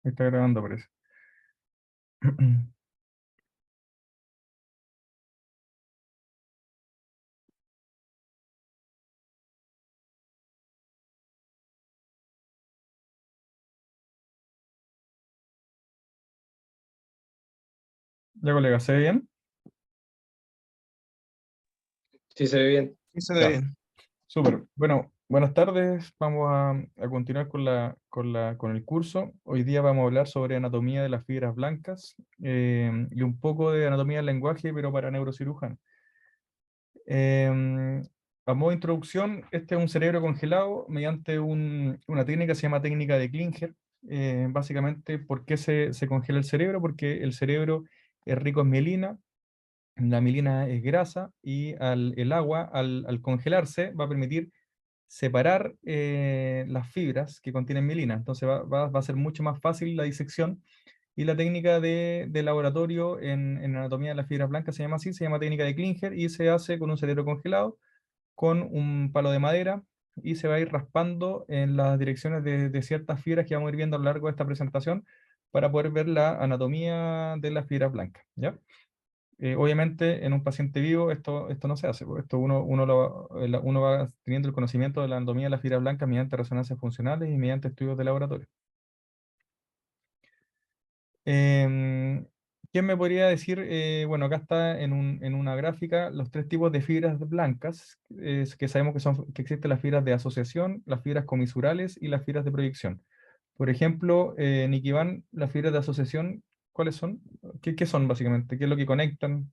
Está grabando, parece. Ya, colega, ¿se ve bien? Sí, se ve bien. Sí, se ve Ya, bien. súper. Bueno, buenas tardes. Vamos a continuar con el curso. Hoy día vamos a hablar sobre anatomía de las fibras blancas y un poco de anatomía del lenguaje, pero para neurocirujanos. Eh, a modo de introducción, este es un cerebro congelado mediante una técnica que se llama técnica de Klinger. Básicamente, ¿por qué se congela el cerebro? Porque el cerebro es rico en mielina. La mielina es grasa y el agua, al congelarse, va a permitir separar las fibras que contienen mielina. Entonces va a ser mucho más fácil la disección. Y la técnica de laboratorio en anatomía de las fibras blancas se llama así, se llama técnica de Klinger y se hace con un cerebro congelado, con un palo de madera y se va a ir raspando en las direcciones de ciertas fibras que vamos a ir viendo a lo largo de esta presentación para poder ver la anatomía de las fibras blancas, ¿ya? Obviamente en un paciente vivo esto no se hace, pues. Esto uno va teniendo el conocimiento de la anatomía de las fibras blancas mediante resonancias funcionales y mediante estudios de laboratorio. Em, ¿Quién me podría decir? Bueno, acá está en una gráfica los tres tipos de fibras blancas, que sabemos que existen las fibras de asociación, las fibras comisurales y las fibras de proyección. Por ejemplo, Nikivan, las fibras de asociación, ¿cuáles son? ¿Qué son básicamente? ¿Qué es lo que conectan?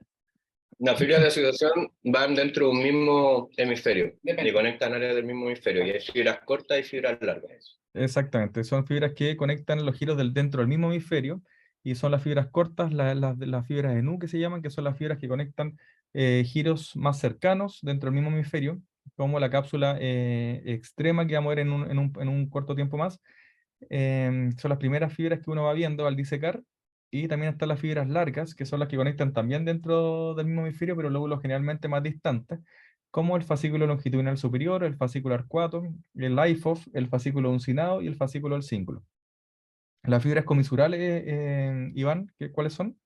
Las fibras de asociación van dentro de un mismo hemisferio y conectan áreas del mismo hemisferio. Y hay fibras cortas y fibras largas. Exactamente, son fibras que conectan los giros dentro del mismo hemisferio y son las fibras cortas, las fibras de Nu que se llaman, que son las fibras que conectan giros más cercanos dentro del mismo hemisferio, como la cápsula extrema que vamos a ver en un corto tiempo más. Son las primeras fibras que uno va viendo al disecar, y también están las fibras largas, que son las que conectan también dentro del mismo hemisferio, pero lóbulos generalmente más distantes, como el fascículo longitudinal superior, el fascículo arcuato, el IFOF, el fascículo uncinado y el fascículo del cíngulo. Las fibras comisurales, Iván, ¿cuáles son?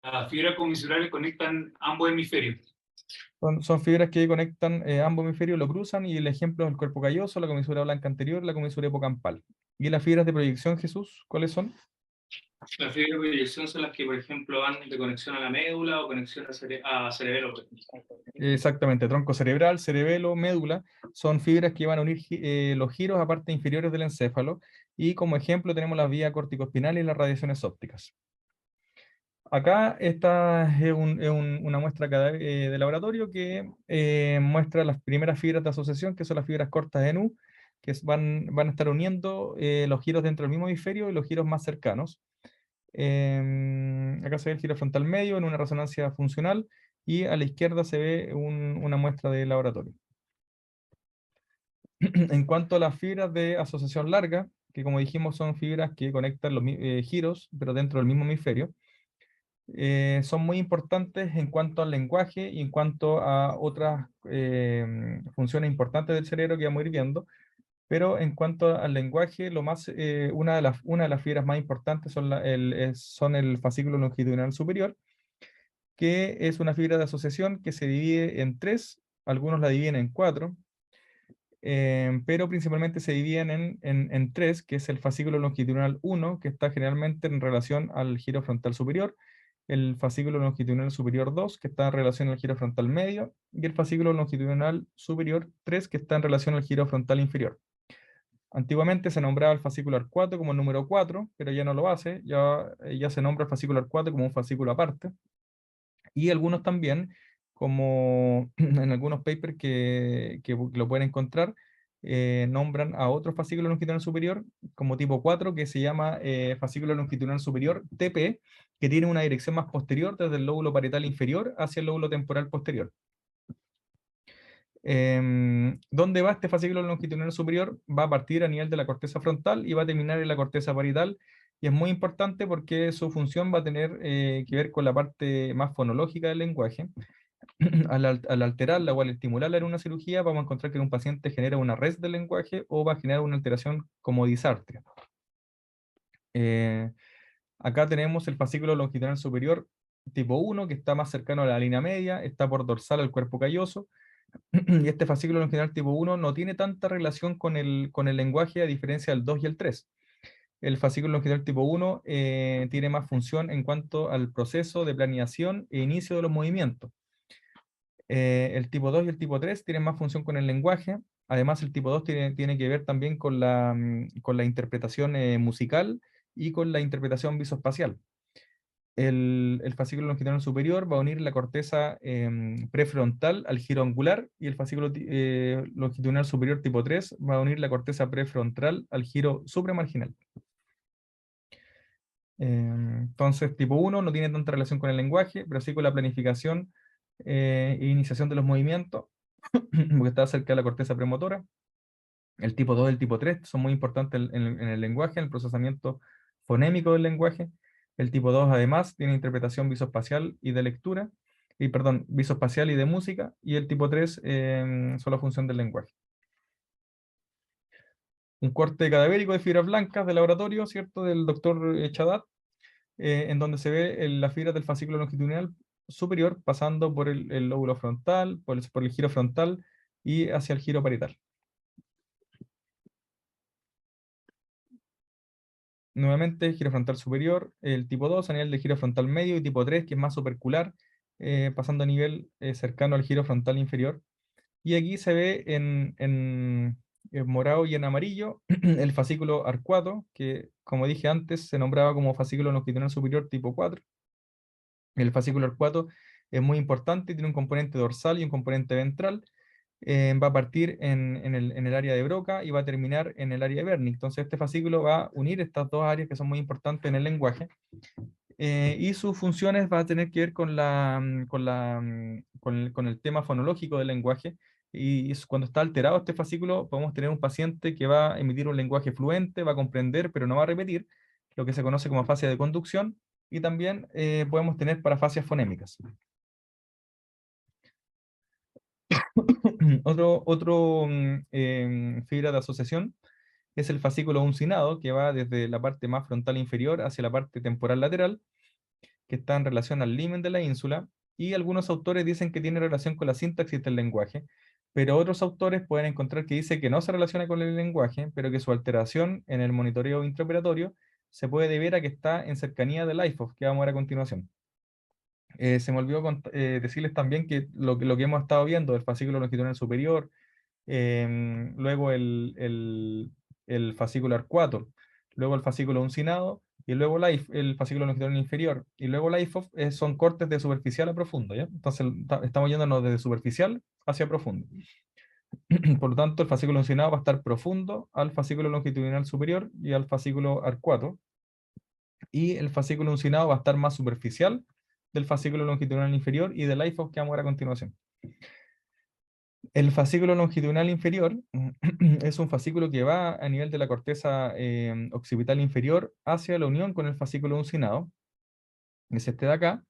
Las fibras comisurales conectan ambos hemisferios. Son fibras que conectan ambos hemisferios, lo cruzan, y el ejemplo es el cuerpo calloso, la comisura blanca anterior, la comisura hipocampal. ¿Y las fibras de proyección, Jesús, cuáles son? Las fibras de proyección son las que, por ejemplo, van de conexión a la médula o conexión a cerebelo. Exactamente, tronco cerebral, cerebelo, médula, son fibras que van a unir los giros a partes inferiores del encéfalo, y como ejemplo tenemos la vía corticoespinal y las radiaciones ópticas. Acá esta es una muestra de laboratorio que muestra las primeras fibras de asociación, que son las fibras cortas de Nu, que van a estar uniendo los giros dentro del mismo hemisferio y los giros más cercanos. Acá se ve el giro frontal medio en una resonancia funcional, y a la izquierda se ve una muestra de laboratorio. En cuanto a las fibras de asociación larga, que como dijimos son fibras que conectan los giros, pero dentro del mismo hemisferio, son muy importantes en cuanto al lenguaje y en cuanto a otras funciones importantes del cerebro que vamos a ir viendo. Pero en cuanto al lenguaje, una de las fibras más importantes son el fascículo longitudinal superior, que es una fibra de asociación que se divide en tres, algunos la dividen en cuatro, pero principalmente se dividen en tres, que es el fascículo longitudinal 1, que está generalmente en relación al giro frontal superior, el fascículo longitudinal superior 2, que está en relación al giro frontal medio, y el fascículo longitudinal superior 3, que está en relación al giro frontal inferior. Antiguamente se nombraba el fascículo arcuato como el número 4, pero ya no lo hace, ya se nombra el fascículo arcuato como un fascículo aparte, y algunos también, como en algunos papers que lo pueden encontrar, nombran a otro fascículo longitudinal superior como tipo 4, que se llama fascículo longitudinal superior TP, que tiene una dirección más posterior desde el lóbulo parietal inferior hacia el lóbulo temporal posterior. ¿Dónde va este fascículo longitudinal superior? Va a partir a nivel de la corteza frontal y va a terminar en la corteza parietal, y es muy importante porque su función va a tener que ver con la parte más fonológica del lenguaje. Al alterarla o al estimularla en una cirugía, vamos a encontrar que un paciente genera una res del lenguaje o va a generar una alteración como disartria. Eh, Acá tenemos el fascículo longitudinal superior tipo 1, que está más cercano a la línea media, está por dorsal al cuerpo calloso, y este fascículo longitudinal tipo 1 no tiene tanta relación con el lenguaje a diferencia del 2 y el 3. El fascículo longitudinal tipo 1 tiene más función en cuanto al proceso de planeación e inicio de los movimientos. El tipo 2 y el tipo 3 tienen más función con el lenguaje. Además, el tipo 2 tiene que ver también con la interpretación musical y con la interpretación visoespacial. El fascículo longitudinal superior va a unir la corteza prefrontal al giro angular, y el fascículo longitudinal superior tipo 3 va a unir la corteza prefrontal al giro supramarginal. Entonces, tipo 1 no tiene tanta relación con el lenguaje, pero sí con la planificación e iniciación de los movimientos, porque está cerca de la corteza premotora. El tipo 2 y el tipo 3 son muy importantes en el lenguaje, en el procesamiento fonémico del lenguaje. El tipo 2 además tiene interpretación visoespacial y de lectura, y perdón, visoespacial y de música, y el tipo 3 solo función del lenguaje. Un corte cadavérico de fibras blancas de laboratorio, ¿cierto? Del doctor Chadat, en donde se ve la fibra del fascículo longitudinal superior pasando por el lóbulo frontal, por el giro frontal y hacia el giro parietal. Nuevamente, giro frontal superior, el tipo 2 a nivel de giro frontal medio, y tipo 3, que es más supercular, pasando a nivel cercano al giro frontal inferior. Y aquí se ve en morado y en amarillo el fascículo arcuato, que como dije antes, se nombraba como fascículo longitudinal superior tipo 4. El fascículo arcuato es muy importante, tiene un componente dorsal y un componente ventral. Va a partir en el área de Broca y va a terminar en el área de Wernicke. Entonces este fascículo va a unir estas dos áreas que son muy importantes en el lenguaje, y sus funciones va a tener que ver con el tema fonológico del lenguaje. Y cuando está alterado este fascículo, podemos tener un paciente que va a emitir un lenguaje fluente, va a comprender, pero no va a repetir, lo que se conoce como afasia de conducción, y también podemos tener parafasias fonémicas. Fibra de asociación es el fascículo uncinado, que va desde la parte más frontal inferior hacia la parte temporal lateral, que está en relación al limen de la ínsula, y algunos autores dicen que tiene relación con la sintaxis del lenguaje, pero otros autores pueden encontrar que dice que no se relaciona con el lenguaje, pero que su alteración en el monitoreo intraoperatorio se puede deber a que está en cercanía del IFOF, que vamos a ver a continuación. Se me olvidó decirles también que lo que hemos estado viendo, el fascículo longitudinal superior, luego el fascículo arcuato, luego el fascículo uncinado, y luego el fascículo longitudinal inferior, y luego la IFOF, son cortes de superficial a profundo, ¿ya? Entonces estamos yéndonos desde superficial hacia profundo. Por lo tanto, el fascículo uncinado va a estar profundo al fascículo longitudinal superior y al fascículo arcuato, y el fascículo uncinado va a estar más superficial del fascículo longitudinal inferior y del IFOF, que vamos a ver a continuación. El fascículo longitudinal inferior es un fascículo que va a nivel de la corteza occipital inferior hacia la unión con el fascículo uncinado, que es este de acá,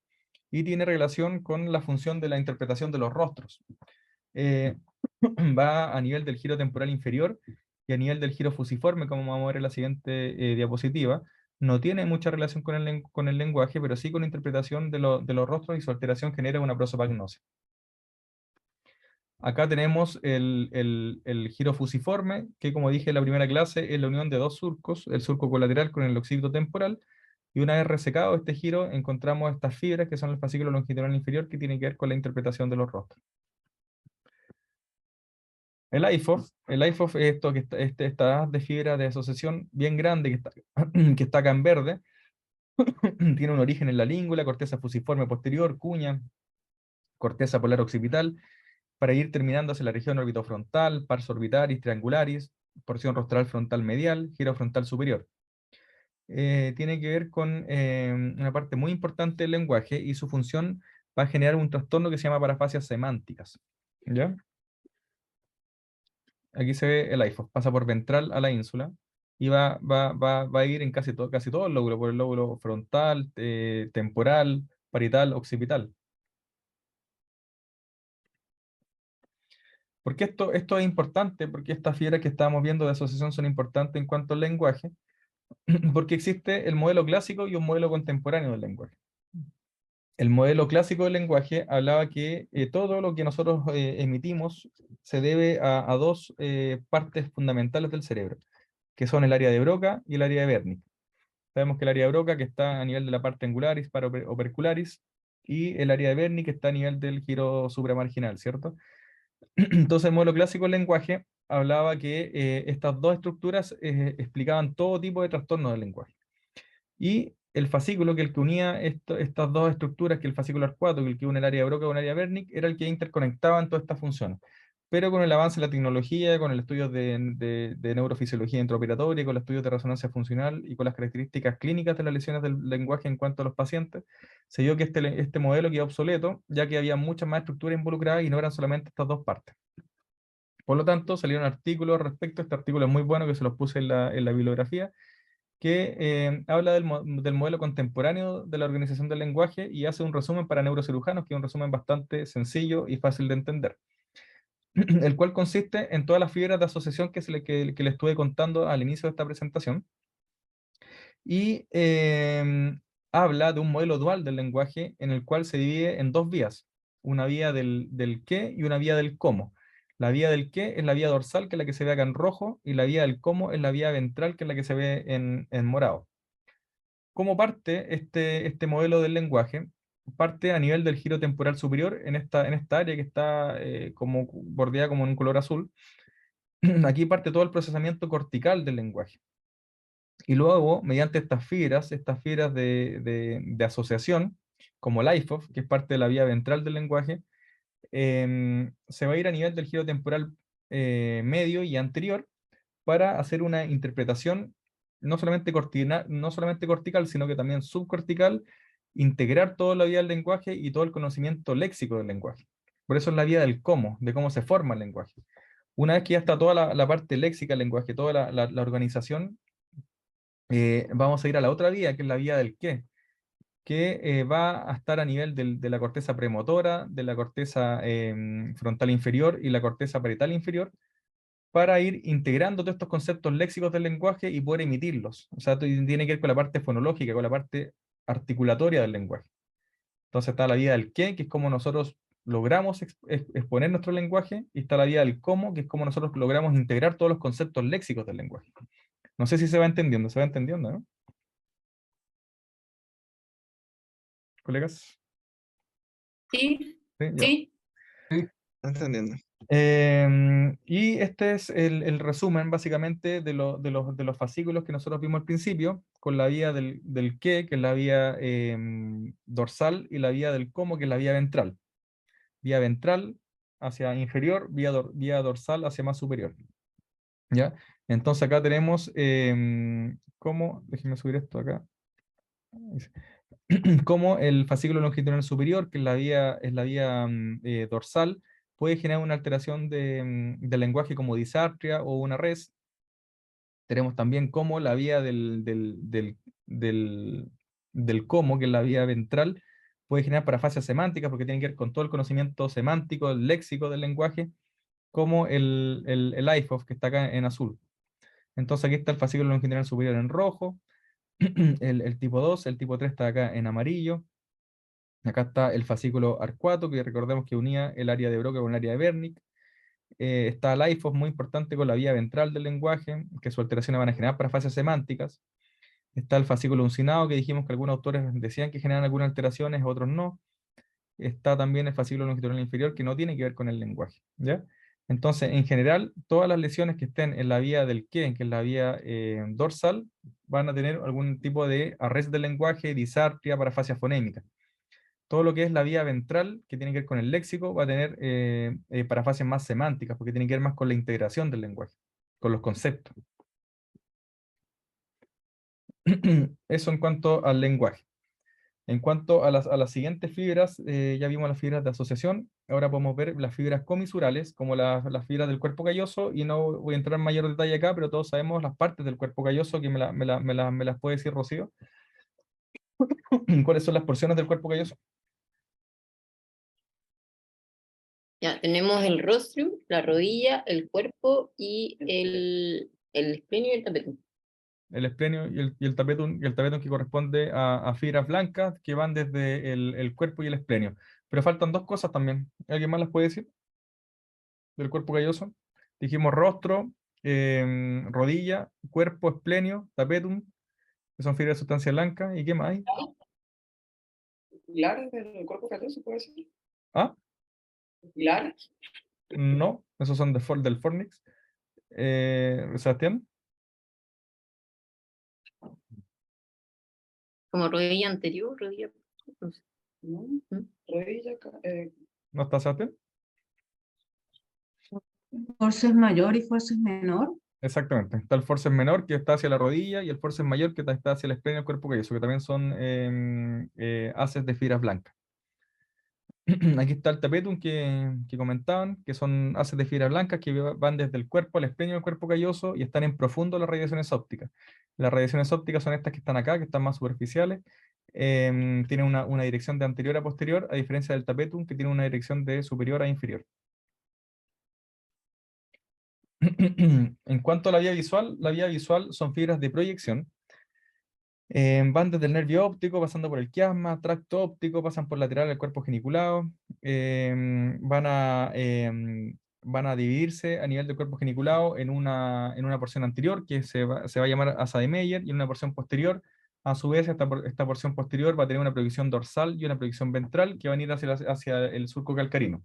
y tiene relación con la función de la interpretación de los rostros. Eh, Va a nivel del giro temporal inferior y a nivel del giro fusiforme, como vamos a ver en la siguiente diapositiva. No tiene mucha relación con el lenguaje, pero sí con la interpretación de los rostros, y su alteración genera una prosopagnosia. Acá tenemos el giro fusiforme, que como dije en la primera clase, es la unión de dos surcos, el surco colateral con el occipito temporal, y una vez resecado este giro, encontramos estas fibras que son el fascículo longitudinal inferior, que tienen que ver con la interpretación de los rostros. El IFOF es esto, esta haz de fibra de asociación bien grande que está acá en verde. Tiene un origen en la língula, corteza fusiforme posterior, cuña, corteza polar occipital, para ir terminando hacia la región orbitofrontal, pars orbitaris, triangularis, porción rostral frontal medial, giro frontal superior. Tiene que ver con una parte muy importante del lenguaje, y su función va a generar un trastorno que se llama parafasias semánticas. ¿Ya? Aquí se ve el IFOF, pasa por ventral a la ínsula, y va a ir en casi todo el lóbulo, por el lóbulo frontal, temporal, parietal, occipital. ¿Por qué esto es importante? Porque estas fibras que estábamos viendo de asociación son importantes en cuanto al lenguaje, Porque existe el modelo clásico y un modelo contemporáneo del lenguaje. El modelo clásico del lenguaje hablaba que todo lo que nosotros emitimos se debe a dos partes fundamentales del cerebro, que son el área de Broca y el área de Wernicke. Sabemos que el área de Broca, que está a nivel de la parte angularis para opercularis, y el área de Wernicke, que está a nivel del giro supramarginal, ¿cierto? Entonces el modelo clásico del lenguaje hablaba que estas dos estructuras explicaban todo tipo de trastornos del lenguaje. Y el fascículo, que el que unía estas dos estructuras, que el fascículo arcuato, que el que une el área de Broca con el área de Wernicke, era el que interconectaba en todas estas funciones. Pero con el avance de la tecnología, con el estudio de neurofisiología intraoperatoria, con los estudios de resonancia funcional y con las características clínicas de las lesiones del lenguaje en cuanto a los pacientes, se vio que este modelo quedó obsoleto, ya que había muchas más estructuras involucradas y no eran solamente estas dos partes. Por lo tanto, salieron artículos respecto a este artículo, es muy bueno, que se los puse en la bibliografía, que habla del modelo contemporáneo de la organización del lenguaje y hace un resumen para neurocirujanos, que es un resumen bastante sencillo y fácil de entender, el cual consiste en todas las fibras de asociación que le estuve contando al inicio de esta presentación, y habla de un modelo dual del lenguaje en el cual se divide en dos vías, una vía del qué y una vía del cómo. La vía del qué es la vía dorsal, que es la que se ve acá en rojo, y la vía del cómo es la vía ventral, que es la que se ve en morado. ¿Cómo parte este modelo del lenguaje? Parte a nivel del giro temporal superior, en esta área que está como bordeada como en un color azul. Aquí parte todo el procesamiento cortical del lenguaje. Y luego, mediante estas fibras de asociación, como el IFOF, que es parte de la vía ventral del lenguaje, se va a ir a nivel del giro temporal medio y anterior para hacer una interpretación no solamente cortical, sino que también subcortical, integrar toda la vía del lenguaje y todo el conocimiento léxico del lenguaje. Por eso es la vía del cómo, de cómo se forma el lenguaje. Una vez que ya está toda la parte léxica del lenguaje, toda la organización, vamos a ir a la otra vía, que es la vía del qué, que va a estar a nivel de la corteza premotora, de la corteza frontal inferior y la corteza parietal inferior, para ir integrando todos estos conceptos léxicos del lenguaje y poder emitirlos. O sea, tiene que ver con la parte fonológica, con la parte articulatoria del lenguaje. Entonces está la vía del qué, que es como nosotros logramos exponer nuestro lenguaje, y está la vía del cómo, que es como nosotros logramos integrar todos los conceptos léxicos del lenguaje. No sé si se va entendiendo, ¿no? ¿Colegas? Sí, Sí, ya. sí. Sí, entendiendo. Y este es el resumen básicamente de los fascículos que nosotros vimos al principio, con la vía del qué, que es la vía dorsal, y la vía del cómo, que es la vía ventral. Vía ventral hacia inferior, vía dorsal hacia más superior. ¿Ya? Entonces acá tenemos cómo, déjenme subir esto acá, como el fascículo longitudinal superior, que es la vía dorsal, puede generar una alteración del lenguaje como disartria o una res. Tenemos también como la vía del cómo, que es la vía ventral, puede generar parafasias semánticas, porque tiene que ver con todo el conocimiento semántico, el léxico del lenguaje, como el IFOF, que está acá en azul. Entonces aquí está el fascículo longitudinal superior en rojo, el tipo 2, el tipo 3 está acá en amarillo. Acá está el fascículo arcuato, que recordemos que unía el área de Broca con el área de Wernicke. Está el IFOF, muy importante, con la vía ventral del lenguaje, que sus alteraciones van a generar parafases semánticas. Está el fascículo uncinado, que dijimos que algunos autores decían que generan algunas alteraciones, otros no. Está también el fascículo longitudinal inferior, que no tiene que ver con el lenguaje, ¿ya? Entonces, en general, todas las lesiones que estén en la vía del qué, que es la vía dorsal, van a tener algún tipo de arresto del lenguaje, disartria, parafasia fonémica. Todo lo que es la vía ventral, que tiene que ver con el léxico, va a tener parafasias más semánticas, porque tiene que ver más con la integración del lenguaje, con los conceptos. Eso en cuanto al lenguaje. En cuanto a las siguientes fibras, ya vimos las fibras de asociación, ahora podemos ver las fibras comisurales, como las fibras del cuerpo calloso, y no voy a entrar en mayor detalle acá, pero todos sabemos las partes del cuerpo calloso, que me las puede decir Rocío. ¿Cuáles son las porciones del cuerpo calloso? Ya, tenemos el rostrum, la rodilla, el cuerpo y el esplenio y el tapete. el esplenio y el tapetum que corresponde a fibras blancas que van desde el cuerpo y el esplenio. Pero faltan dos cosas también. ¿Alguien más las puede decir? Del cuerpo calloso. Dijimos rostro, rodilla, cuerpo, esplenio, tapetum, que son fibras de sustancia blanca. ¿Y qué más hay? ¿Pilares del cuerpo calloso puede ser? ¿Ah? ¿Pilares? No, esos son del fornix. Sebastián. Como rodilla anterior, rodilla. No sé. ¿No? ¿Mm? Rodilla, ¿No está Sebastián? Forceps mayor y forceps menor. Exactamente. Está el forceps menor que está hacia la rodilla y el forceps mayor que está hacia el esplenio del cuerpo calloso, que también son haces de fibras blancas. Aquí está el tapetum que comentaban, que son haces de fibra blanca que van desde el cuerpo al esplenio del cuerpo calloso y están en profundo las radiaciones ópticas. Las radiaciones ópticas son estas que están acá, que están más superficiales. Tienen una dirección de anterior a posterior, a diferencia del tapetum, que tiene una dirección de superior a inferior. En cuanto a la vía visual son fibras de proyección. Van desde el nervio óptico, pasando por el quiasma, tracto óptico, pasan por lateral del cuerpo geniculado, van a dividirse a nivel del cuerpo geniculado en una porción anterior, que se va a llamar asa de Meyer, y en una porción posterior. A su vez, esta porción posterior va a tener una proyección dorsal y una proyección ventral, que van a ir hacia el surco calcarino.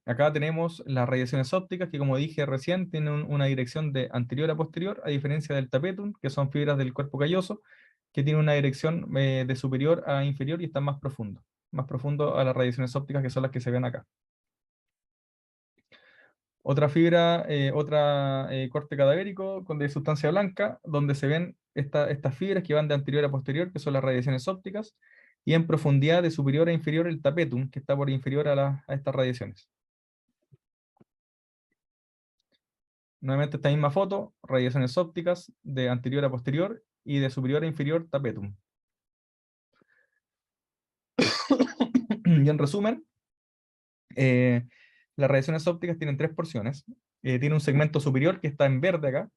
Acá tenemos las radiaciones ópticas que, como dije recién, tienen una dirección de anterior a posterior, a diferencia del tapetum, que son fibras del cuerpo calloso, que tienen una dirección de superior a inferior y están más profundo a las radiaciones ópticas, que son las que se ven acá. Otra fibra, corte cadavérico de sustancia blanca, donde se ven estas fibras que van de anterior a posterior, que son las radiaciones ópticas, y en profundidad de superior a inferior el tapetum, que está por inferior a estas radiaciones. Nuevamente esta misma foto, radiaciones ópticas de anterior a posterior y de superior a inferior tapetum. Y en resumen, las radiaciones ópticas tienen tres porciones. Tiene un segmento superior que está en verde acá,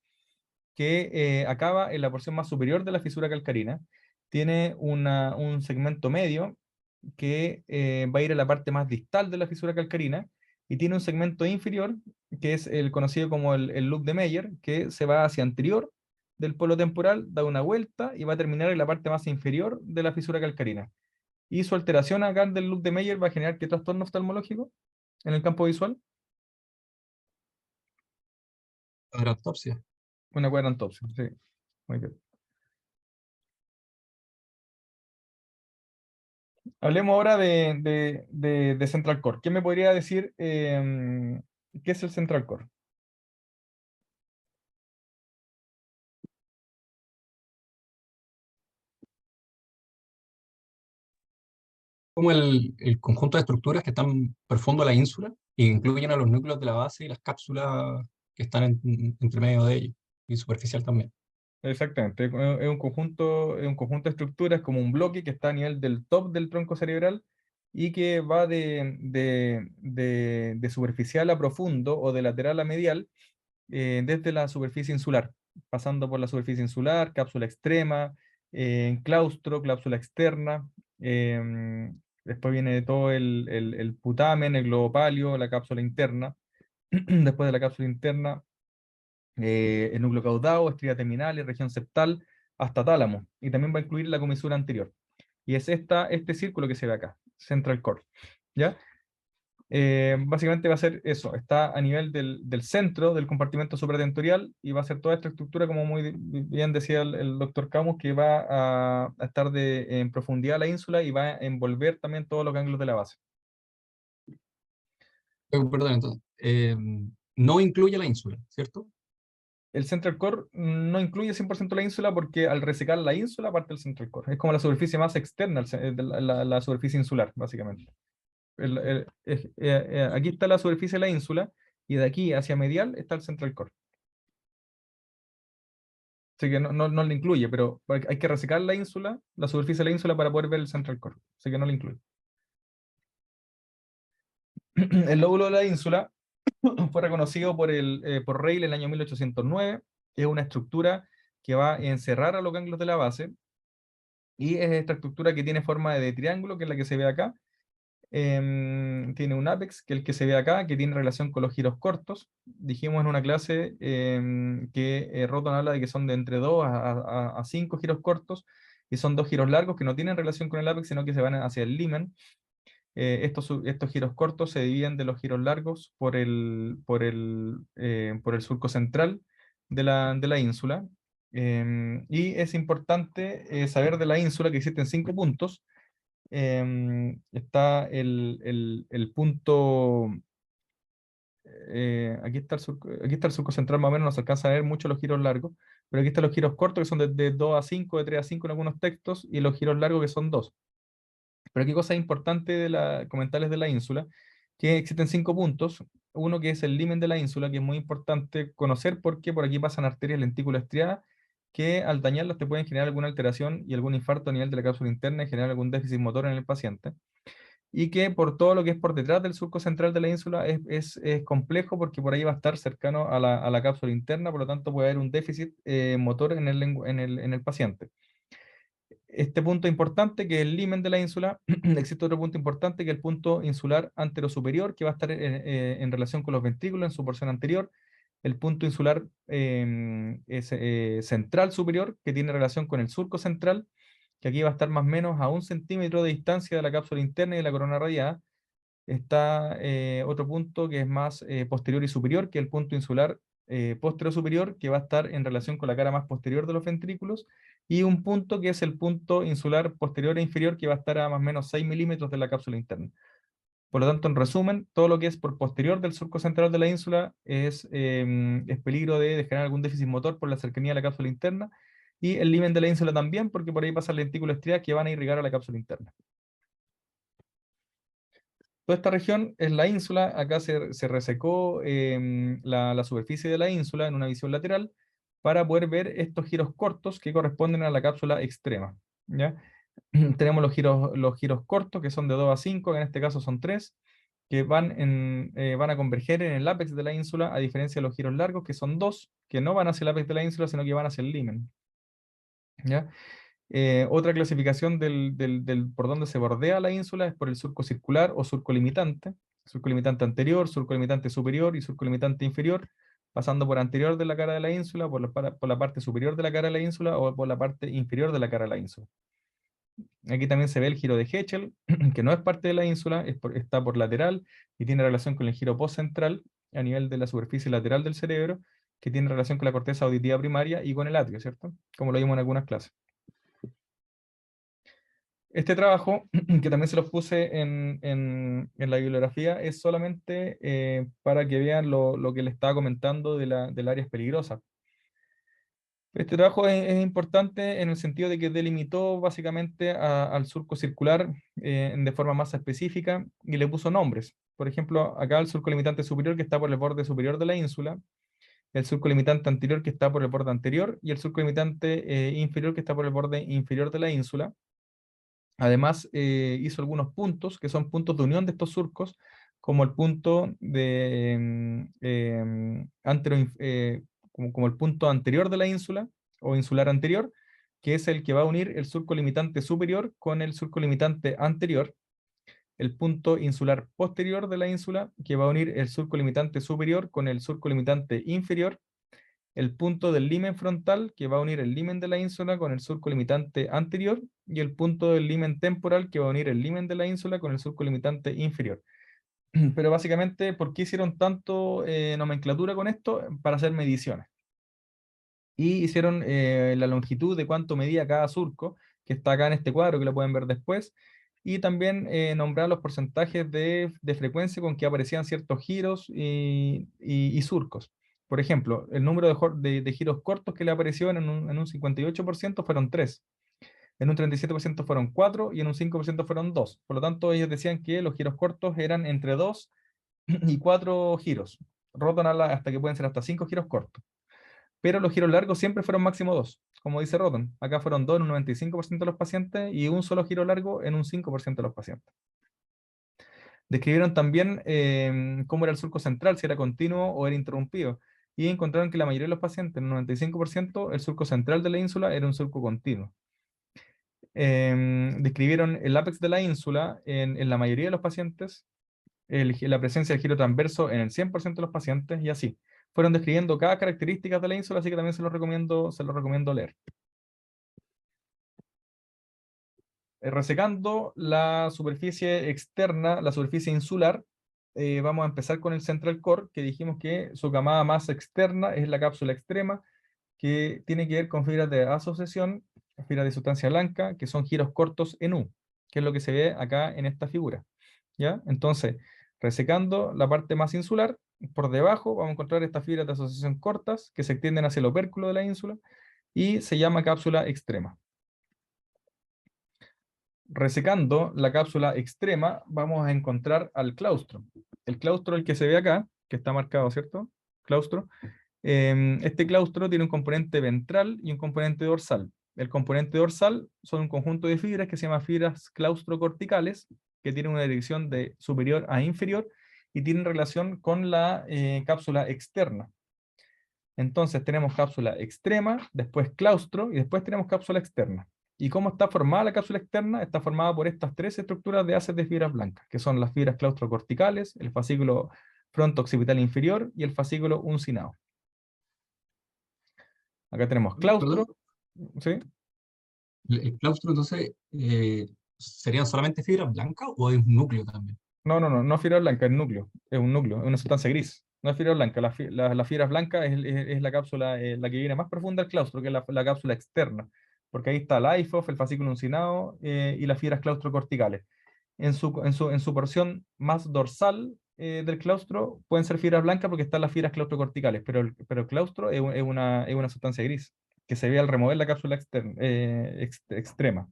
que acaba en la porción más superior de la fisura calcarina. Tiene un segmento medio que va a ir a la parte más distal de la fisura calcarina, y tiene un segmento inferior, que es el conocido como el loop de Meyer, que se va hacia anterior del polo temporal, da una vuelta y va a terminar en la parte más inferior de la fisura calcarina. Y su alteración acá del loop de Meyer va a generar ¿qué trastorno oftalmológico en el campo visual? Quadrantopsia. Una quadrantopsia, sí. Muy bien. Hablemos ahora de Central Core. ¿Qué me podría decir qué es el Central Core? Como el conjunto de estructuras que están profundo a la ínsula e incluyen a los núcleos de la base y las cápsulas que están entre medio de ellos, y superficial también. Exactamente, es un conjunto de estructuras como un bloque que está a nivel del top del tronco cerebral y que va de superficial a profundo o de lateral a medial, desde la superficie insular, pasando por la superficie insular, cápsula extrema, claustro, cápsula externa, después viene todo el putamen, el globo páleo, la cápsula interna, después de la cápsula interna el núcleo caudado, estría terminal, región septal, hasta tálamo, y también va a incluir la comisura anterior. Y es este círculo que se ve acá, Central Core, ¿ya? Básicamente va a ser eso, está a nivel del centro del compartimento supratentorial, y va a ser toda esta estructura, como muy bien decía el doctor Camus, que va a estar en profundidad la ínsula y va a envolver también todos los ganglios de la base. Perdón, entonces, no incluye la ínsula, ¿cierto? El Central Core no incluye 100% la ínsula, porque al resecar la ínsula parte el Central Core. Es como la superficie más externa, de la superficie insular, básicamente. Aquí está la superficie de la ínsula, y de aquí hacia medial está el Central Core. Así que no lo incluye, pero hay que resecar la ínsula, la superficie de la ínsula, para poder ver el Central Core. Así que no lo incluye. El lóbulo de la ínsula fue reconocido por Rayleigh en el año 1809. Es una estructura que va a encerrar a los ganglios de la base, y es esta estructura que tiene forma de triángulo, que es la que se ve acá. Tiene un ápex, que es el que se ve acá, que tiene relación con los giros cortos. Dijimos en una clase que Rotton habla de que son de entre 2 a 5 giros cortos, y son 2 giros largos que no tienen relación con el ápex, sino que se van hacia el limen. Estos giros cortos se dividen de los giros largos por el surco central de la ínsula. Y es importante saber de la ínsula que existen 5 puntos. Está el punto, aquí está el surco central, más o menos no se alcanza a ver mucho los giros largos, pero aquí están los giros cortos que son de 2 a 5, de 3 a 5 en algunos textos, y los giros largos que son 2. Pero aquí cosas importantes comentarles de la ínsula, que existen 5 puntos. Uno que es el limen de la ínsula, que es muy importante conocer porque por aquí pasan arterias lentículas estriadas, que al dañarlas te pueden generar alguna alteración y algún infarto a nivel de la cápsula interna y generar algún déficit motor en el paciente. Y que por todo lo que es por detrás del surco central de la ínsula es complejo, porque por ahí va a estar cercano a la cápsula interna, por lo tanto puede haber un déficit motor en el paciente. Este punto importante, que es el limen de la ínsula. Existe otro punto importante, que es el punto insular anterosuperior, que va a estar en relación con los ventrículos en su porción anterior. El punto insular central superior, que tiene relación con el surco central, que aquí va a estar más o menos a 1 centímetro de distancia de la cápsula interna y de la corona radiada. Está otro punto que es más posterior y superior, que es el punto insular posterior superior, que va a estar en relación con la cara más posterior de los ventrículos, y un punto que es el punto insular posterior e inferior, que va a estar a más o menos 6 milímetros de la cápsula interna. Por lo tanto, en resumen, todo lo que es por posterior del surco central de la ínsula es peligro de generar algún déficit motor por la cercanía a la cápsula interna, y el limen de la ínsula también, porque por ahí pasan lentículas estriadas que van a irrigar a la cápsula interna. Toda esta región es la ínsula. Acá se resecó la superficie de la ínsula en una visión lateral para poder ver estos giros cortos que corresponden a la cápsula extrema, ¿ya? Tenemos los giros cortos, que son de 2 a 5, que en este caso son 3, que van a converger en el ápex de la ínsula, a diferencia de los giros largos, que son 2, que no van hacia el ápex de la ínsula, sino que van hacia el limen, ¿ya? Otra clasificación por donde se bordea la ínsula es por el surco circular o surco limitante anterior, surco limitante superior y surco limitante inferior, pasando por anterior de la cara de la ínsula, por la parte superior de la cara de la ínsula, o por la parte inferior de la cara de la ínsula. Aquí también se ve el giro de Hechel, que no es parte de la ínsula, está por lateral y tiene relación con el giro postcentral a nivel de la superficie lateral del cerebro, que tiene relación con la corteza auditiva primaria y con el atrio, ¿cierto? Como lo vimos en algunas clases. Este trabajo, que también se los puse en la bibliografía, es solamente para que vean lo que les estaba comentando del área peligrosa. Este trabajo es importante en el sentido de que delimitó básicamente al surco circular de forma más específica, y le puso nombres. Por ejemplo, acá el surco limitante superior, que está por el borde superior de la ínsula, el surco limitante anterior, que está por el borde anterior, y el surco limitante inferior, que está por el borde inferior de la ínsula. Además, hizo algunos puntos, que son puntos de unión de estos surcos, como el punto como el punto anterior de la ínsula, o insular anterior, que es el que va a unir el surco limitante superior con el surco limitante anterior. El punto insular posterior de la ínsula, que va a unir el surco limitante superior con el surco limitante inferior. El punto del limen frontal, que va a unir el limen de la ínsula con el surco limitante anterior, y el punto del limen temporal, que va a unir el limen de la ínsula con el surco limitante inferior. Pero básicamente, ¿por qué hicieron tanto nomenclatura con esto? Para hacer mediciones. Y hicieron la longitud de cuánto medía cada surco, que está acá en este cuadro, que lo pueden ver después, y también nombrar los porcentajes de frecuencia con que aparecían ciertos giros y surcos. Por ejemplo, el número de giros cortos que le apareció en un 58% fueron 3, en un 37% fueron 4, y en un 5% fueron 2. Por lo tanto, ellos decían que los giros cortos eran entre 2 y 4 giros. Rotton habla hasta que pueden ser hasta 5 giros cortos. Pero los giros largos siempre fueron máximo 2, como dice Rotton. Acá fueron 2 en un 95% de los pacientes y un solo giro largo en un 5% de los pacientes. Describieron también cómo era el surco central, si era continuo o era interrumpido. Y encontraron que la mayoría de los pacientes, el 95%, el surco central de la ínsula era un surco continuo. Describieron el ápex de la ínsula en la mayoría de los pacientes, la presencia del giro transverso en el 100% de los pacientes, y así. Fueron describiendo cada característica de la ínsula, así que también se los recomiendo leer. Resecando la superficie externa, la superficie insular, vamos a empezar con el central core, que dijimos que su camada más externa es la cápsula extrema, que tiene que ver con fibras de asociación, fibras de sustancia blanca, que son giros cortos en U, que es lo que se ve acá en esta figura. ¿Ya? Entonces, resecando la parte más insular, por debajo vamos a encontrar estas fibras de asociación cortas, que se extienden hacia el opérculo de la ínsula, y se llama cápsula extrema. Resecando la cápsula extrema, vamos a encontrar al claustro. El claustro, el que se ve acá, que está marcado, ¿cierto? Claustro. Este claustro tiene un componente ventral y un componente dorsal. El componente dorsal son un conjunto de fibras que se llama fibras claustrocorticales, que tienen una dirección de superior a inferior y tienen relación con la cápsula externa. Entonces tenemos cápsula extrema, después claustro y después tenemos cápsula externa. ¿Y cómo está formada la cápsula externa? Está formada por estas tres estructuras de haces de fibras blancas, que son las fibras claustrocorticales, el fascículo fronto-occipital inferior y el fascículo uncinado. Acá tenemos claustro. ¿Sí? ¿El claustro entonces serían solamente fibras blancas o hay un núcleo también? No fibra blanca, es núcleo, es un núcleo, es una sustancia gris. No es fibra blanca, la fibra blanca es la cápsula, la que viene más profunda del claustro, que es la cápsula externa, porque ahí está el IFOF, el fascículo uncinado y las fibras claustrocorticales. En su porción más dorsal del claustro pueden ser fibras blancas porque están las fibras claustrocorticales, pero el claustro es una sustancia gris, que se ve al remover la cápsula extrema.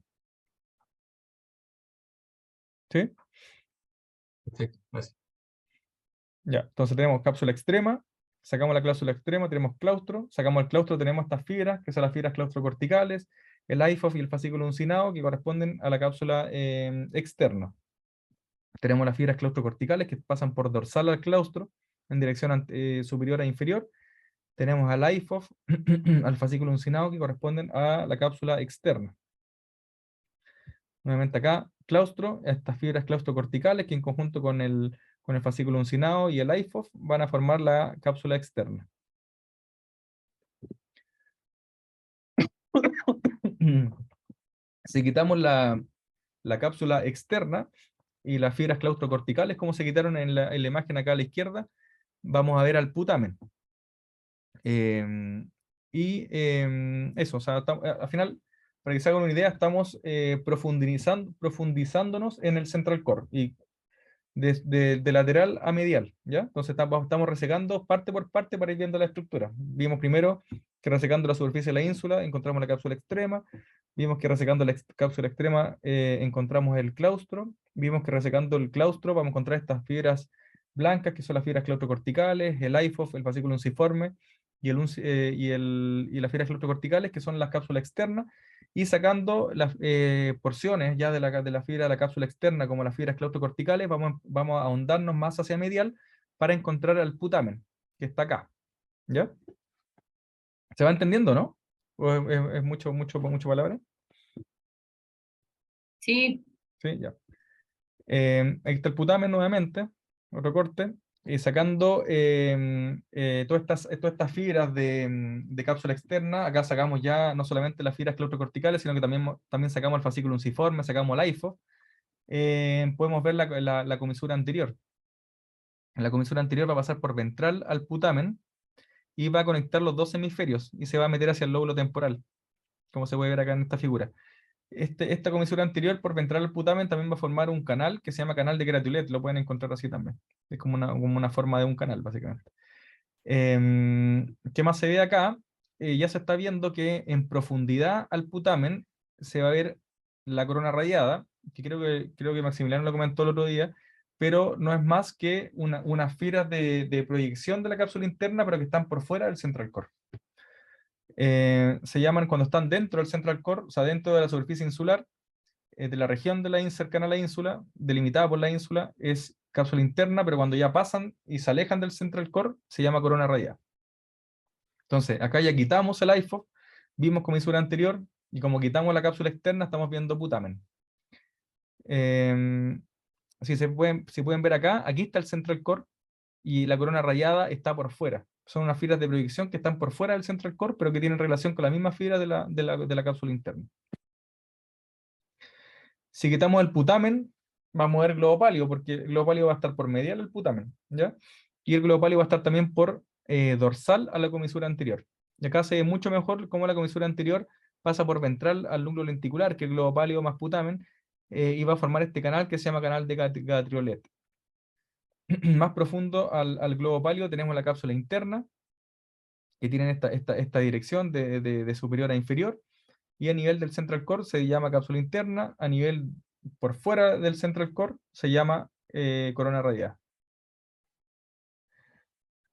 ¿Sí? Perfecto, gracias. Ya, entonces tenemos cápsula extrema, sacamos la cápsula extrema, tenemos claustro, sacamos el claustro, tenemos estas fibras, que son las fibras claustrocorticales, el IFOF y el fascículo uncinado, que corresponden a la cápsula externa. Tenemos las fibras claustrocorticales, que pasan por dorsal al claustro, en dirección superior a inferior. Tenemos al IFOF, al fascículo uncinado, que corresponden a la cápsula externa. Nuevamente acá, claustro, estas fibras claustrocorticales, que en conjunto con el fascículo uncinado y el IFOF van a formar la cápsula externa. Si quitamos la cápsula externa y las fibras claustrocorticales, como se quitaron en la imagen acá a la izquierda, vamos a ver al putamen. Eso, o sea, al final, para que se hagan una idea, estamos profundizándonos en el central core, y de lateral a medial, ¿ya? Entonces estamos resecando parte por parte para ir viendo la estructura. Vimos primero que resecando la superficie de la ínsula encontramos la cápsula extrema, vimos que resecando la cápsula extrema encontramos el claustro, vimos que resecando el claustro vamos a encontrar estas fibras blancas, que son las fibras claustrocorticales, el IFOF, el fascículo unciforme, y las fibras claustrocorticales, que son las cápsulas externas, y sacando las porciones ya de la fibra de la cápsula externa, como las fibras claustrocorticales, vamos a ahondarnos más hacia medial para encontrar al putamen, que está acá. ¿Ya? ¿Se va entendiendo, no? ¿O es mucho palabra? Sí, Sí, ya. Ahí está el putamen nuevamente, otro corte, y sacando todas estas fibras de cápsula externa. Acá sacamos ya no solamente las fibras claustrocorticales, sino que también sacamos el fascículo unciforme, sacamos el IFOF. Podemos ver la comisura anterior. La comisura anterior va a pasar por ventral al putamen y va a conectar los dos hemisferios y se va a meter hacia el lóbulo temporal, como se puede ver acá en esta figura. Esta comisura anterior por ventral al putamen también va a formar un canal que se llama canal de Gratulet, lo pueden encontrar así también. Es como una forma de un canal, básicamente. ¿Qué más se ve acá? Ya se está viendo que en profundidad al putamen se va a ver la corona radiada, que creo que Maximiliano lo comentó el otro día, pero no es más que unas fibras de proyección de la cápsula interna, pero que están por fuera del central core. Se llaman, cuando están dentro del central core, o sea, dentro de la superficie insular, de la región de cercana a la ínsula, delimitada por la ínsula, es cápsula interna, pero cuando ya pasan y se alejan del central core, se llama corona radiada. Entonces, acá ya quitamos el IFOF, vimos comisura anterior, y como quitamos la cápsula externa, estamos viendo putamen. Si pueden ver acá, aquí está el central core, y la corona rayada está por fuera. Son unas fibras de proyección que están por fuera del central core, pero que tienen relación con la misma fibra de la cápsula interna. Si quitamos el putamen, vamos a ver el globo pálido, porque el globo pálido va a estar por medial el putamen, ¿ya? Y el globo pálido va a estar también por dorsal a la comisura anterior. Y acá se ve mucho mejor cómo la comisura anterior pasa por ventral al núcleo lenticular, que es el globo pálido más putamen, y va a formar este canal que se llama canal de Catriolet. Más profundo al globo pálido tenemos la cápsula interna, que tienen esta dirección de superior a inferior, y a nivel del central core se llama cápsula interna, a nivel por fuera del central core se llama corona radiada.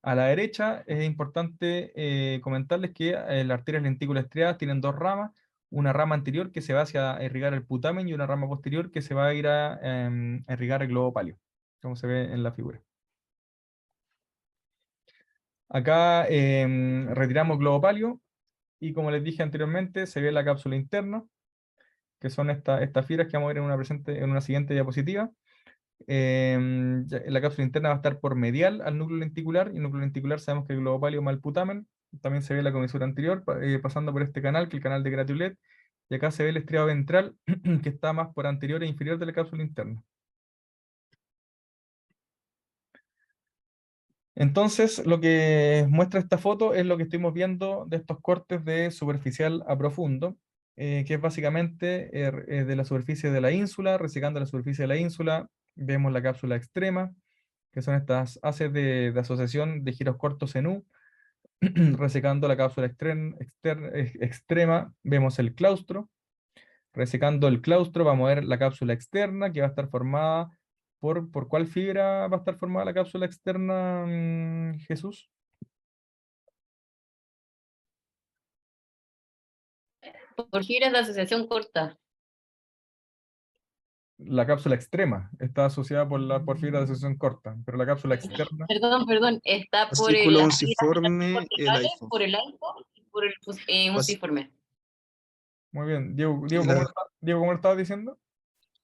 A la derecha es importante comentarles que las arterias lentículas estriadas tienen dos ramas, una rama anterior que se va hacia irrigar el putamen y una rama posterior que se va a ir a irrigar el globo pálido, como se ve en la figura. Acá retiramos globo pálido y como les dije anteriormente, se ve la cápsula interna, que son estas fibras que vamos a ver en una siguiente diapositiva. La cápsula interna va a estar por medial al núcleo lenticular, y el núcleo lenticular sabemos que el globo pálido más el putamen. También se ve la comisura anterior, pasando por este canal, que es el canal de Gratulet, y acá se ve el estriado ventral, que está más por anterior e inferior de la cápsula interna. Entonces, lo que muestra esta foto es lo que estuvimos viendo de estos cortes de superficial a profundo, que es básicamente de la superficie de la ínsula, resecando la superficie de la ínsula, vemos la cápsula extrema, que son estas haces de asociación de giros cortos en U, resecando la cápsula extrema, vemos el claustro, resecando el claustro vamos a ver la cápsula externa, que va a estar formada ¿por cuál fibra va a estar formada la cápsula externa, Jesús? Por fibras de asociación corta. La cápsula extrema está asociada por fibra de asociación corta, pero la cápsula externa, Perdón, está por Fascículo las fibras unciforme, el corticales, IFOF. por el AIFO y por el unciforme. muy bien. Diego, Y la- Diego, ¿cómo lo estabas diciendo?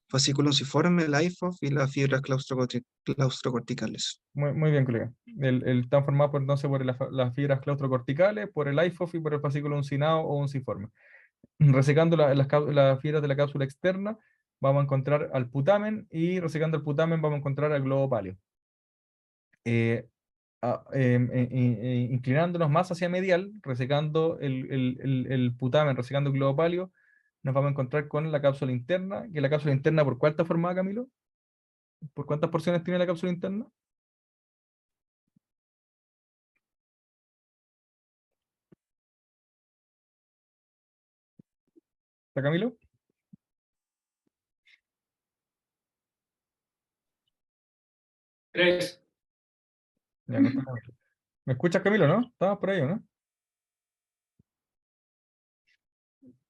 Fascículo unciforme, el IFOF y las fibras claustrocorticales. Muy bien, colega. Están formados entonces por las fibras claustrocorticales, por el IFOF y por el fascículo uncinado o unciforme. Resecando las fibras de la cápsula externa, vamos a encontrar al putamen, y resecando el putamen vamos a encontrar al globo pálido. Inclinándonos más hacia medial, resecando el putamen, resecando el globo pálido, nos vamos a encontrar con la cápsula interna, que la cápsula interna, ¿por cuál está formada, Camilo? ¿Por cuántas porciones tiene la cápsula interna? ¿Está Camilo? Tres. Ya, no está Camilo. ¿Me escuchas, Camilo, no? ¿Estabas por ahí, o no?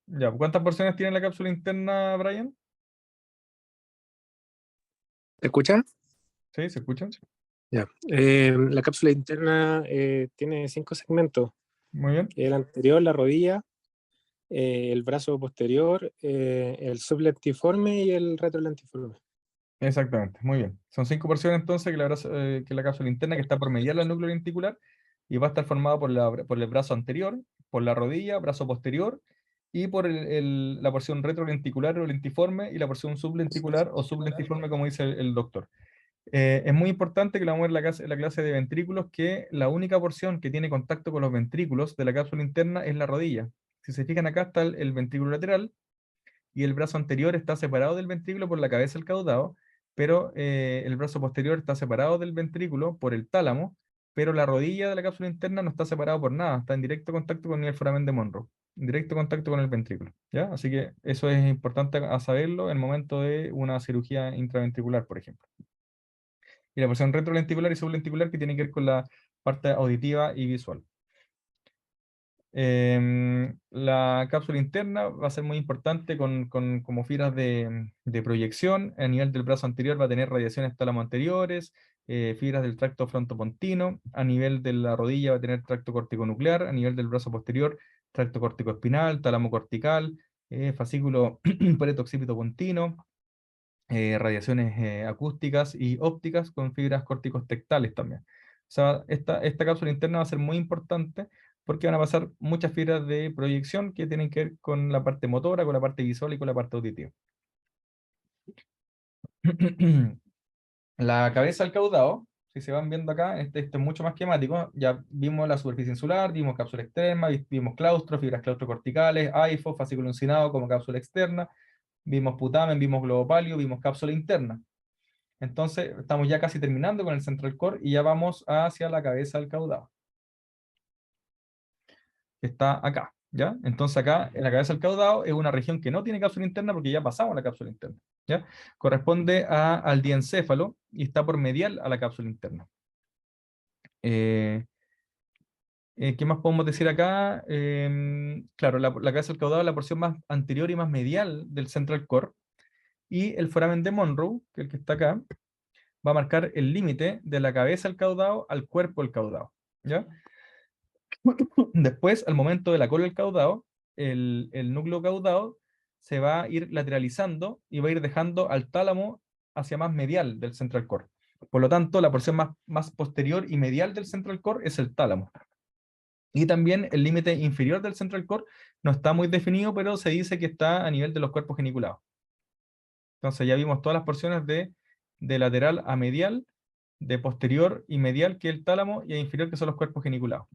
Ya, ¿cuántas porciones tiene la cápsula interna, Brian? ¿Te escucha? ¿Sí? ¿Se escucha? Ya. La cápsula interna tiene 5 segmentos. Muy bien. El anterior, la rodilla, el brazo posterior, el sublentiforme y el retrolentiforme. Exactamente, muy bien. Son 5 porciones entonces que la cápsula interna, que está por medial al núcleo lenticular, y va a estar formada por el brazo anterior, por la rodilla, brazo posterior, y por la porción retrolenticular o lentiforme, y la porción sublenticular o sublentiforme, como dice el doctor. Es muy importante que la vamos a ver en la clase de ventrículos, que la única porción que tiene contacto con los ventrículos de la cápsula interna es la rodilla. Si se fijan, acá está el ventrículo lateral, y el brazo anterior está separado del ventrículo por la cabeza del caudado, pero el brazo posterior está separado del ventrículo por el tálamo, pero la rodilla de la cápsula interna no está separada por nada, está en directo contacto con el foramen de Monro, en directo contacto con el ventrículo, ¿ya? Así que eso es importante a saberlo en el momento de una cirugía intraventricular, por ejemplo. Y la porción retrolenticular y sublenticular, que tiene que ver con la parte auditiva y visual. La cápsula interna va a ser muy importante como fibras de proyección. A nivel del brazo anterior va a tener radiaciones tálamo anteriores, fibras del tracto frontopontino. A nivel de la rodilla va a tener tracto corticonuclear. A nivel del brazo posterior, tracto corticoespinal, tálamo cortical, fascículo pareto-occipito pontino, radiaciones acústicas y ópticas con fibras corticostectales también. O sea, esta cápsula interna va a ser muy importante porque van a pasar muchas fibras de proyección que tienen que ver con la parte motora, con la parte visual y con la parte auditiva. La cabeza del caudado, si se van viendo acá, este es mucho más esquemático. Ya vimos la superficie insular, vimos cápsula externa, vimos claustro, fibras claustrocorticales, AIFO, fascículo uncinado como cápsula externa, vimos putamen, vimos globo palio, vimos cápsula interna. Entonces, estamos ya casi terminando con el central core y ya vamos hacia la cabeza del caudado, que está acá, ¿ya? Entonces acá, en la cabeza del caudado, es una región que no tiene cápsula interna porque ya pasamos la cápsula interna, ¿ya? Corresponde al diencéfalo y está por medial a la cápsula interna. ¿Qué más podemos decir acá? Claro, la cabeza del caudado es la porción más anterior y más medial del central core, y el foramen de Monroe, que es el que está acá, va a marcar el límite de la cabeza del caudado al cuerpo del caudado, ¿ya? Después, al momento de la cola del caudado, el núcleo caudado se va a ir lateralizando y va a ir dejando al tálamo hacia más medial del central core. Por lo tanto, la porción más posterior y medial del central core es el tálamo. Y también el límite inferior del central core no está muy definido, pero se dice que está a nivel de los cuerpos geniculados. Entonces ya vimos todas las porciones de lateral a medial, de posterior y medial, que es el tálamo, y a inferior, que son los cuerpos geniculados.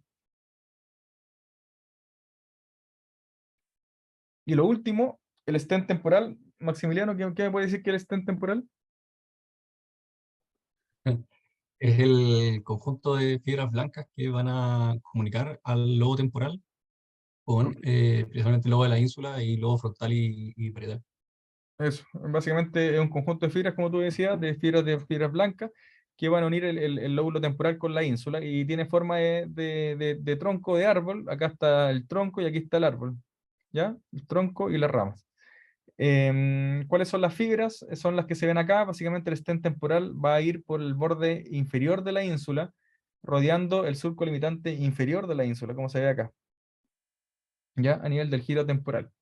Y lo último, el stent temporal. Maximiliano, ¿qué me puede decir que es el stent temporal? Es el conjunto de fibras blancas que van a comunicar al lobo temporal con precisamente el lobo de la ínsula y lobo frontal y parietal. Eso, básicamente es un conjunto de fibras, como tú decías, de fibras blancas, que van a unir el lóbulo temporal con la ínsula, y tiene forma de tronco de árbol. Acá está el tronco y aquí está el árbol, ¿ya? El tronco y las ramas. ¿Cuáles son las fibras? Son las que se ven acá. Básicamente el stent temporal va a ir por el borde inferior de la ínsula, rodeando el surco limitante inferior de la ínsula, como se ve acá, ¿ya? A nivel del giro temporal.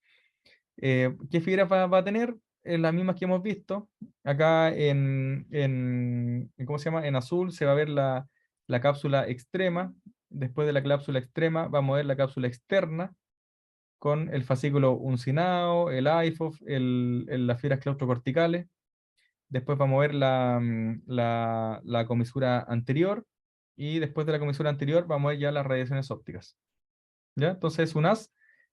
¿Qué fibras va a tener? Las mismas que hemos visto. Acá ¿cómo se llama? En azul se va a ver la cápsula extrema. Después de la cápsula extrema vamos a ver la cápsula externa, con el fascículo uncinado, el AIFOF, las fibras claustrocorticales. Después vamos a ver la comisura anterior, y después de la comisura anterior vamos a ver ya las radiaciones ópticas, ¿ya? Entonces es un haz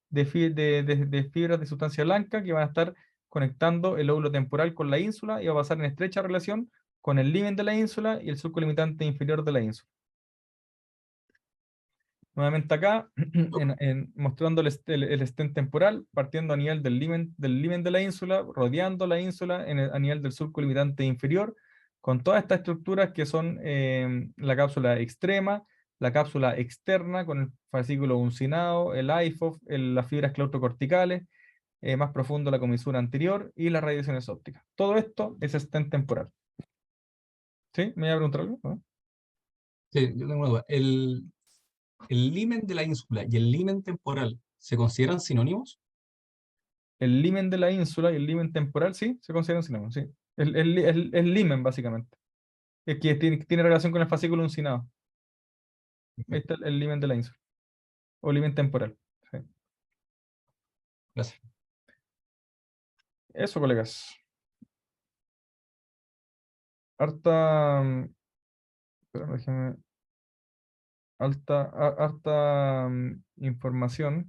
de fibras de sustancia blanca que van a estar conectando el lóbulo temporal con la ínsula, y va a pasar en estrecha relación con el limen de la ínsula y el surco limitante inferior de la ínsula. Nuevamente acá, mostrando el stent temporal, partiendo a nivel del limen de la ínsula, rodeando la ínsula a nivel del surco limitante inferior, con todas estas estructuras que son la cápsula extrema, la cápsula externa con el fascículo uncinado, el AIFOF, las fibras claustrocorticales, más profundo la comisura anterior y las radiaciones ópticas. Todo esto es stent temporal. ¿Sí? ¿Me iba a preguntar algo? ¿No? Sí, yo tengo una duda. ¿El limen de la ínsula y el limen temporal se consideran sinónimos? El limen de la ínsula y el limen temporal, sí, se consideran sinónimos, sí. El limen, básicamente. Es que tiene relación con el fascículo uncinado. Ahí está el limen de la ínsula. O limen temporal. Sí. Gracias. Eso, colegas. Harta. Espérame, déjame. Harta información.